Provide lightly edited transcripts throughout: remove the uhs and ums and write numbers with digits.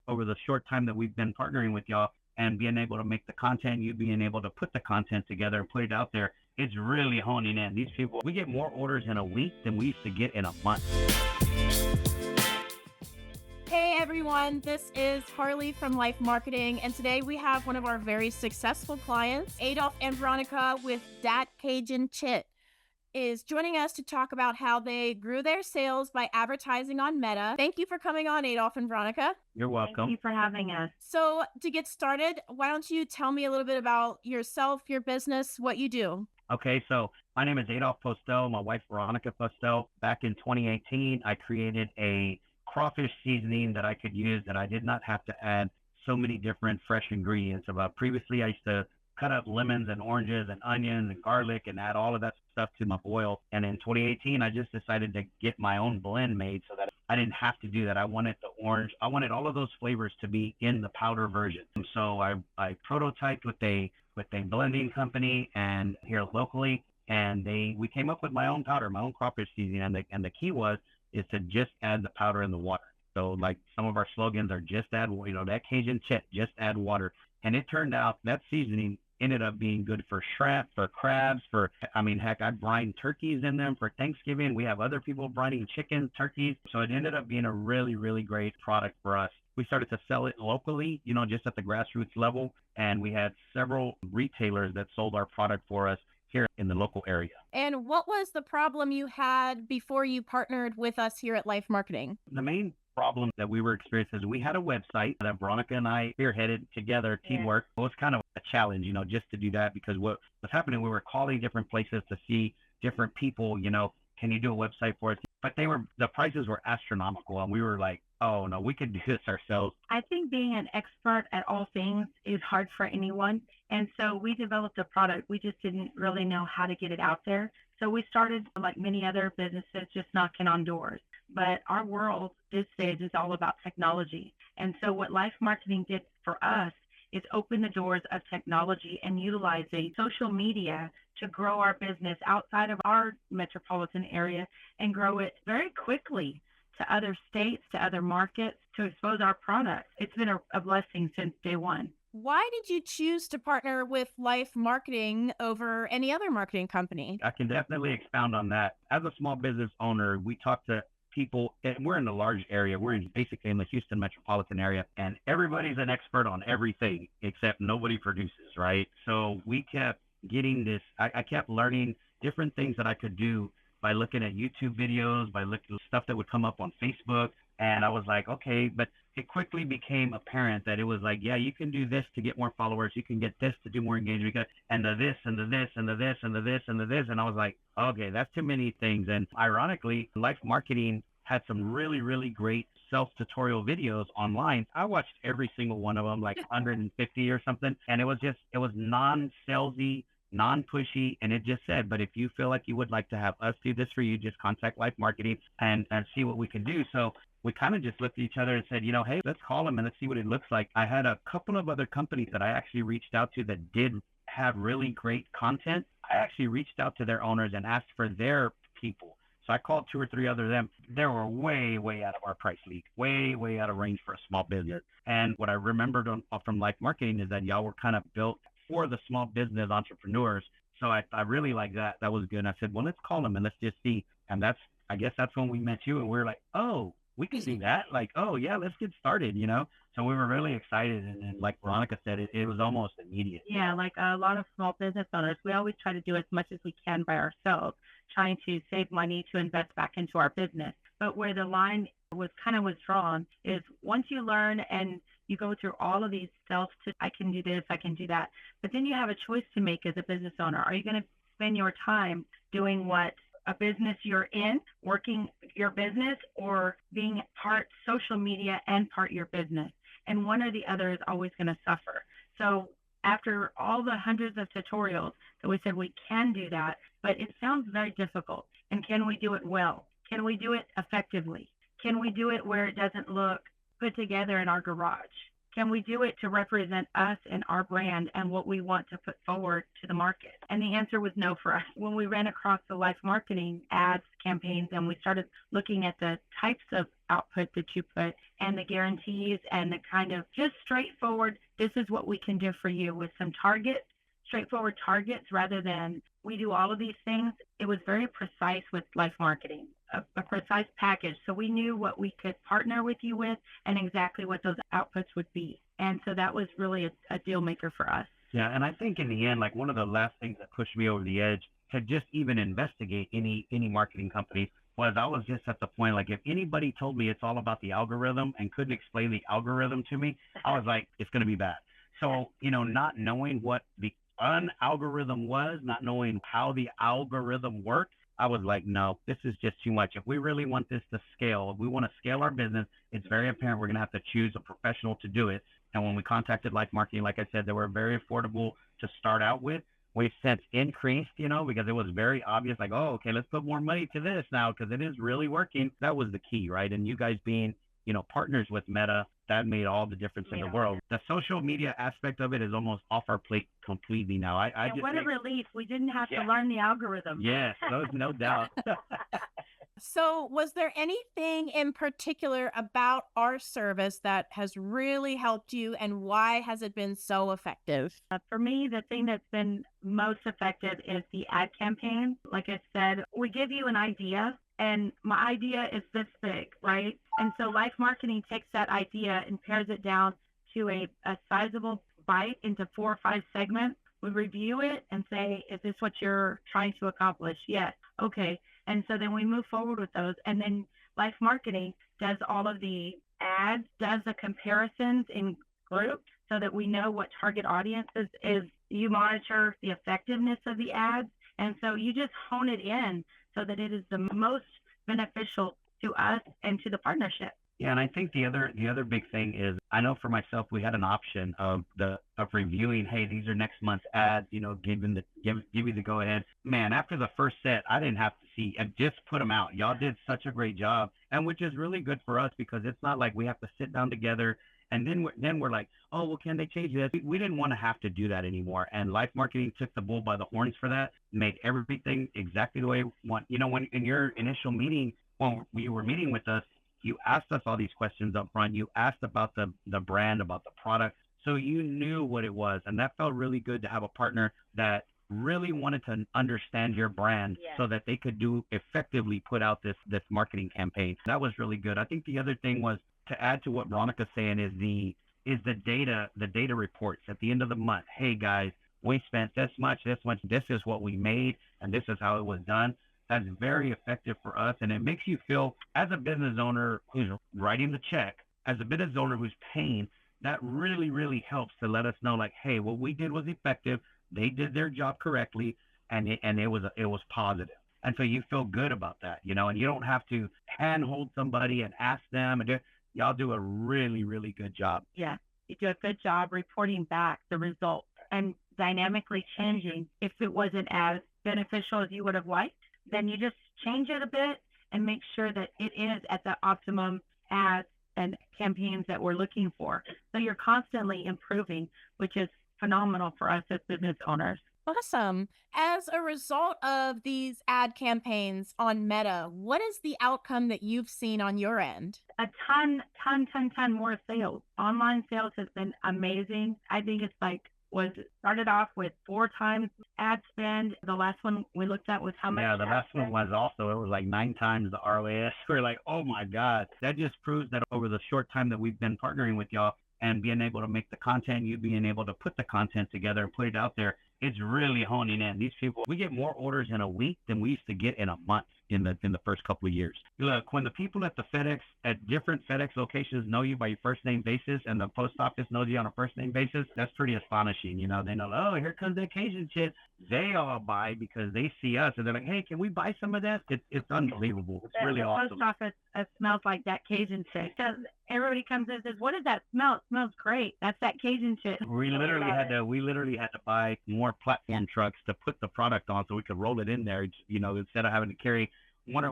over the short time that we've been partnering with y'all and being able to make the content, you being able to put the content together and put it out there, it's really honing in. These people, we get more orders in a week than we used to get in a month. Hey everyone, this is Harley from LYFE Marketing, and today we have one of our very successful clients, Adolph and Veronica with Dat Cajun Chitt, is joining us to talk about how they grew their sales by advertising on Meta. Thank you for coming on, Adolph and Veronica. You're welcome. Thank you for having us. So to get started, why don't you tell me a little bit about yourself, your business, what you do? Okay, so my name is Adolph Postel, my wife Veronica Postel. Back in 2018, I created a crawfish seasoning that I could use that I did not have to add so many different fresh ingredients. Previously, I used to cut up lemons and oranges and onions and garlic and add all of that stuff to my boil. And in 2018, I just decided to get my own blend made so that I didn't have to do that. I wanted all of those flavors to be in the powder version. And so I prototyped with a blending company and here locally, and we came up with my own powder, my own crawfish seasoning. And the key is to just add the powder in the water. So like some of our slogans are just add, that Cajun Chitt, just add water. And it turned out that seasoning ended up being good for shrimp, for crabs, I brine turkeys in them for Thanksgiving. We have other people brining chickens, turkeys. So it ended up being a really, really great product for us. We started to sell it locally, just at the grassroots level. And we had several retailers that sold our product for us here in the local area. And what was the problem you had before you partnered with us here at LYFE Marketing? The main problem that we were experiencing is we had a website that Veronica and I spearheaded together, teamwork. It was kind of a challenge, just to do that, because what was happening, we were calling different places to see different people, can you do a website for us? But the prices were astronomical, and we were like, oh no, we could do this ourselves. I think being an expert at all things is hard for anyone. And so we developed a product. We just didn't really know how to get it out there. So we started, like many other businesses, just knocking on doors. But our world this stage is all about technology. And so what LYFE Marketing did for us is open the doors of technology and utilizing social media to grow our business outside of our metropolitan area and grow it very quickly to other states, to other markets, to expose our products. It's been a blessing since day one. Why did you choose to partner with LYFE Marketing over any other marketing company? I can definitely expound on that. As a small business owner, we talk to people, and we're in a large area. We're basically in the Houston metropolitan area, and everybody's an expert on everything except nobody produces, right? So we kept getting this. I kept learning different things that I could do by looking at YouTube videos, by looking at stuff that would come up on Facebook. And I was like, okay, but it quickly became apparent that it was like, yeah, you can do this to get more followers. You can get this to do more engagement, and the this, and the this, and the this, and the this, and the this. And I was like, okay, that's too many things. And ironically, LYFE Marketing had some really, really great self-tutorial videos online. I watched every single one of them, like 150 or something. And it was non-salesy, non-pushy, and it just said, but if you feel like you would like to have us do this for you, just contact LYFE Marketing and see what we can do. So we kind of just looked at each other and said, hey, let's call them and let's see what it looks like. I had a couple of other companies that I actually reached out to that did have really great content. I actually reached out to their owners and asked for their people. So I called 2 or 3 other of them. They were way, way out of our price league, way, way out of range for a small business. And what I remembered from LYFE Marketing is that y'all were kind of built for the small business entrepreneurs. So I really like that. That was good. And I said, well, let's call them and let's just see. And I guess that's when we met you, and we were like, oh, we can do that. Like, oh yeah, let's get started, So we were really excited. And like Veronica said, it was almost immediate. Yeah, like a lot of small business owners, we always try to do as much as we can by ourselves, trying to save money to invest back into our business. But where the line was drawn is once you learn and you go through all of these I can do this, I can do that. But then you have a choice to make as a business owner. Are you going to spend your time doing what a business you're in, working your business, or being part social media and part your business? And one or the other is always going to suffer. So after all the hundreds of tutorials that we said we can do that, but it sounds very difficult. And can we do it well? Can we do it effectively? Can we do it where it doesn't look put together in our garage? Can we do it to represent us and our brand and what we want to put forward to the market? And the answer was no for us. When we ran across the LYFE Marketing ads campaigns and we started looking at the types of output that you put and the guarantees and the kind of just straightforward, this is what we can do for you with some targets, straightforward targets rather than we do all of these things. It was very precise with LYFE Marketing, a precise package. So we knew what we could partner with you with and exactly what those outputs would be. And so that was really a deal maker for us. Yeah, and I think in the end, like one of the last things that pushed me over the edge to just even investigate any marketing company was I was just at the point, like if anybody told me it's all about the algorithm and couldn't explain the algorithm to me, I was like, it's going to be bad. So, not knowing what the algorithm was, not knowing how the algorithm worked, I was like, no, this is just too much. If we really want this to scale, if we want to scale our business, it's very apparent we're going to have to choose a professional to do it. And when we contacted LYFE Marketing, like I said, they were very affordable to start out with. We've since increased, because it was very obvious, like, oh, okay, let's put more money to this now because it is really working. That was the key, right? And you guys being, partners with Meta, that made all the difference in the world. The social media aspect of it is almost off our plate completely now. What a relief. We didn't have to learn the algorithm. Yes, no doubt. So was there anything in particular about our service that has really helped you, and why has it been so effective? For me, the thing that's been most effective is the ad campaign. Like I said, we give you an idea, and my idea is this big, right? And so LYFE Marketing takes that idea and pares it down to a sizable bite into 4 or 5 segments. We review it and say, is this what you're trying to accomplish? Yes. Okay. And so then we move forward with those. And then LYFE Marketing does all of the ads, does the comparisons in groups so that we know what target audiences is. You monitor the effectiveness of the ads. And so you just hone it in so that it is the most beneficial to us and to the partnership. Yeah, and I think the other big thing is, I know for myself, we had an option of reviewing, hey, these are next month's ads, give you the go ahead. Man, after the first set, I didn't have to see and just put them out. Y'all did such a great job, and which is really good for us because it's not like we have to sit down together and then we're like, oh, well, can they change this? We didn't want to have to do that anymore. And LYFE Marketing took the bull by the horns for that, made everything exactly the way we want. When in your initial meeting, when you were meeting with us, you asked us all these questions up front. You asked about the brand, about the product. So you knew what it was. And that felt really good to have a partner that really wanted to understand your brand so that they could effectively put out this marketing campaign. That was really good. I think the other thing was, to add to what Veronica's saying, is the data reports at the end of the month. Hey guys, we spent this much, this is what we made, and this is how it was done. That's very effective for us, and it makes you feel, as a business owner who's writing the check, as a business owner who's paying, that really, really helps to let us know, like, hey, what we did was effective. They did their job correctly, and it was positive. And so you feel good about that, and you don't have to handhold somebody and ask them. And y'all do a really, really good job. Yeah, you do a good job reporting back the results and dynamically changing. If it wasn't as beneficial as you would have liked, then you just change it a bit and make sure that it is at the optimum ads and campaigns that we're looking for. So you're constantly improving, which is phenomenal for us as business owners. Awesome. As a result of these ad campaigns on Meta, what is the outcome that you've seen on your end? A ton more sales. Online sales has been amazing. I think it's started off with 4 times ad spend. The last one we looked at was how much. Yeah, the last one was also, it was like 9 times the ROAS. We're like, oh my God. That just proves that over the short time that we've been partnering with y'all and being able to make the content, you being able to put the content together and put it out there, it's really honing in. These people, we get more orders in a week than we used to get in a month in the first couple of years. Look, when the people at different FedEx locations know you by your first name basis, and the post office knows you on a first name basis, that's pretty astonishing. They know, oh, here comes that Cajun Chitt. They all buy because they see us, and they're like, hey, can we buy some of that? It's unbelievable. It's really awesome. The post office smells like that Cajun Chitt. Everybody comes in and says, what does that smell? It smells great. That's that Cajun Chitt. We literally had to buy more platform trucks to put the product on so we could roll it in there, instead of having to carry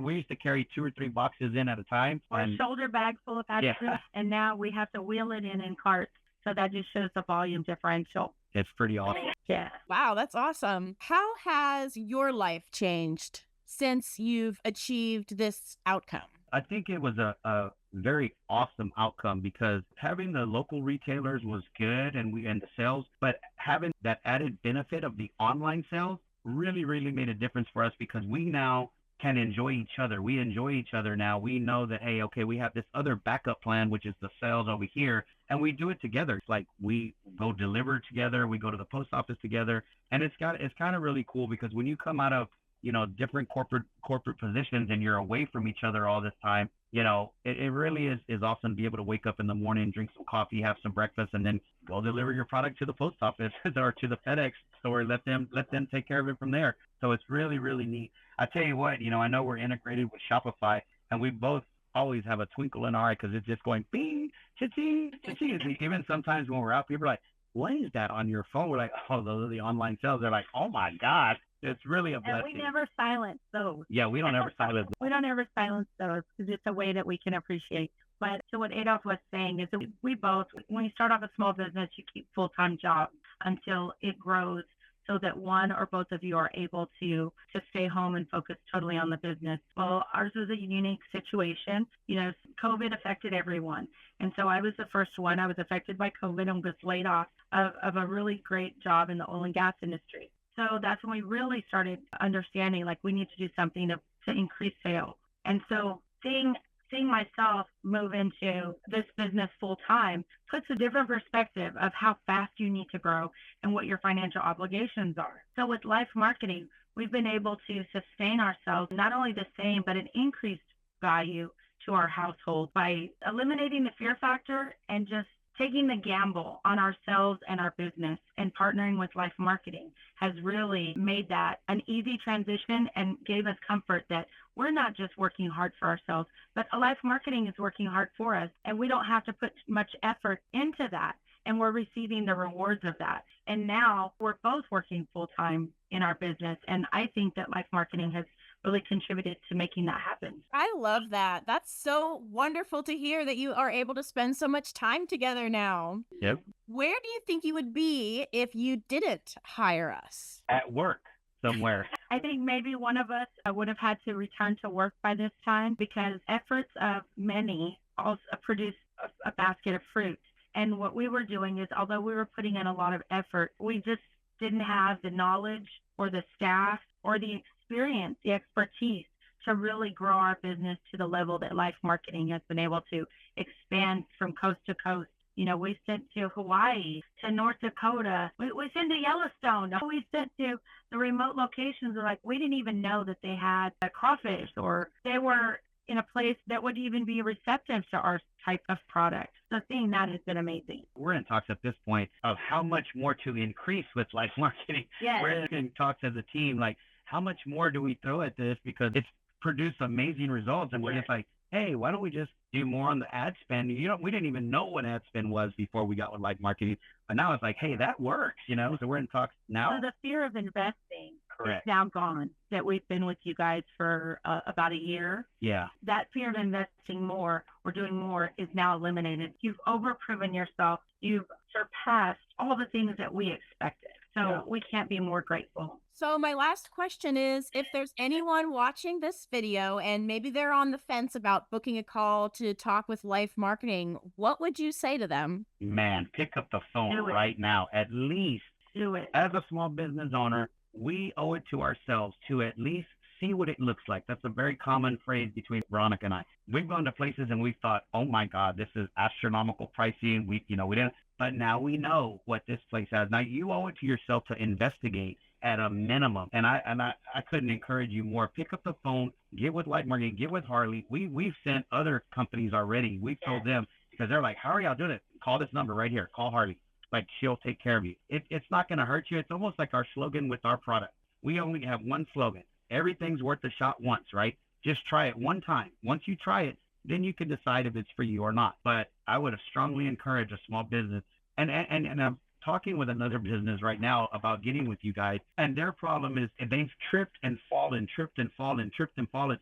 we used to carry 2 or 3 boxes in at a time. Or a shoulder bag full of packages, and now we have to wheel it in carts. So that just shows the volume differential. It's pretty awesome. Yeah. Wow, that's awesome. How has your life changed since you've achieved this outcome? I think it was a very awesome outcome, because having the local retailers was good and the sales, but having that added benefit of the online sales really, really made a difference for us, because we now can enjoy each other. We enjoy each other now. We know that, hey, okay, we have this other backup plan, which is the sales over here, and we do it together. It's like we go deliver together, we go to the post office together, and it's kind of really cool, because when you come out of, you know, different corporate positions and you're away from each other all this time, you know, it really is awesome to be able to wake up in the morning, drink some coffee, have some breakfast, and then go deliver your product to the post office or to the FedEx store. Let them take care of it from there. So it's really, really neat. I tell you what, you know, I know we're integrated with Shopify, and we both always have a twinkle in our eye, because it's just going bing, cha-ching, cha-ching. Even sometimes when we're out, people are like, what is that on your phone? We're like, oh, those are the online sales. They're like, oh my God. It's really a blessing. And we never silence those. Yeah, we don't ever silence them. We don't ever silence those, because it's a way that we can appreciate. But so what Adolph was saying is that we both, when you start off a small business, you keep full-time jobs until it grows, so that one or both of you are able to stay home and focus totally on the business. Well, ours was a unique situation. You know, COVID affected everyone. And so I was the first one. I was affected by COVID and was laid off of a really great job in the oil and gas industry. So that's when we really started understanding, like, we need to do something to increase sales. And so seeing myself move into this business full time puts a different perspective of how fast you need to grow and what your financial obligations are. So with LYFE Marketing, we've been able to sustain ourselves, not only the same, but an increased value to our household by eliminating the fear factor and just taking the gamble on ourselves and our business, and partnering with LYFE Marketing has really made that an easy transition and gave us comfort that we're not just working hard for ourselves, but LYFE Marketing is working hard for us, and we don't have to put much effort into that, and we're receiving the rewards of that. And now we're both working full time in our business, and I think that LYFE Marketing has really contributed to making that happen. I love that. That's so wonderful to hear that you are able to spend so much time together now. Yep. Where do you think you would be if you didn't hire us? At work somewhere. I think maybe one of us would have had to return to work by this time, because efforts of many also produce a basket of fruit. And what we were doing is, although we were putting in a lot of effort, we just didn't have the knowledge or the staff or the experience, the expertise to really grow our business to the level that LYFE Marketing has been able to expand from coast to coast. You know, we sent to Hawaii, to North Dakota. We sent to Yellowstone. We sent to the remote locations. Like, we didn't even know that they had a crawfish, or they were in a place that would even be receptive to our type of product. So seeing that has been amazing. We're in talks at this point of how much more to increase with LYFE Marketing. Yes. We're in talks as a team, like, how much more do we throw at this? Because it's produced amazing results, and we're just like, hey, why don't we just do more on the ad spend? You know, we didn't even know what ad spend was before we got with LYFE Marketing, but now it's like, hey, that works, you know? So we're in talks now. So the fear of investing Correct. is now gone, that we've been with you guys for about a year. Yeah. That fear of investing more or doing more is now eliminated. You've overproven yourself. You've surpassed all the things that we expected. So we can't be more grateful. So my last question is, if there's anyone watching this video and maybe they're on the fence about booking a call to talk with LYFE Marketing, what would you say to them? Man, pick up the phone right now. At least do it. As a small business owner, we owe it to ourselves to at least see what it looks like. That's a very common phrase between Veronica and I. We've gone to places and we thought, oh my God, this is astronomical pricing. We didn't, but now we know what this place has. Now you owe it to yourself to investigate at a minimum. And I couldn't encourage you more. Pick up the phone, get with LYFE Marketing, get with Harley. We've sent other companies already. We've told them, because they're like, how are y'all doing it? Call this number right here. Call Harley. Like, she'll take care of you. It's not going to hurt you. It's almost like our slogan with our product. We only have one slogan. Everything's worth a shot once, right? Just try it one time. Once you try it, then you can decide if it's for you or not. But I would have strongly encouraged a small business. And I'm talking with another business right now about getting with you guys. And their problem is they've tripped and fallen.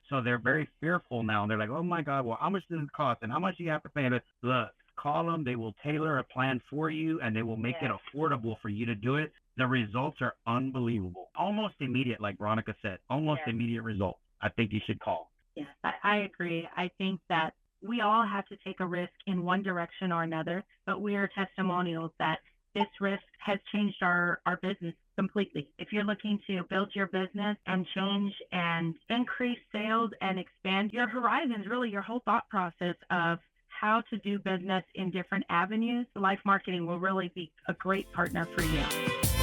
So they're very fearful now. They're like, oh my God, well, how much does it cost? And how much do you have to pay? Look, call them. They will tailor a plan for you, and they will make it affordable for you to do it. The results are unbelievable. Almost immediate, like Veronica said. Almost immediate results. I think you should call. Yes, I agree. I think that we all have to take a risk in one direction or another, but we are testimonials that this risk has changed our business completely. If you're looking to build your business and change and increase sales and expand your horizons, really your whole thought process of how to do business in different avenues, LYFE Marketing will really be a great partner for you.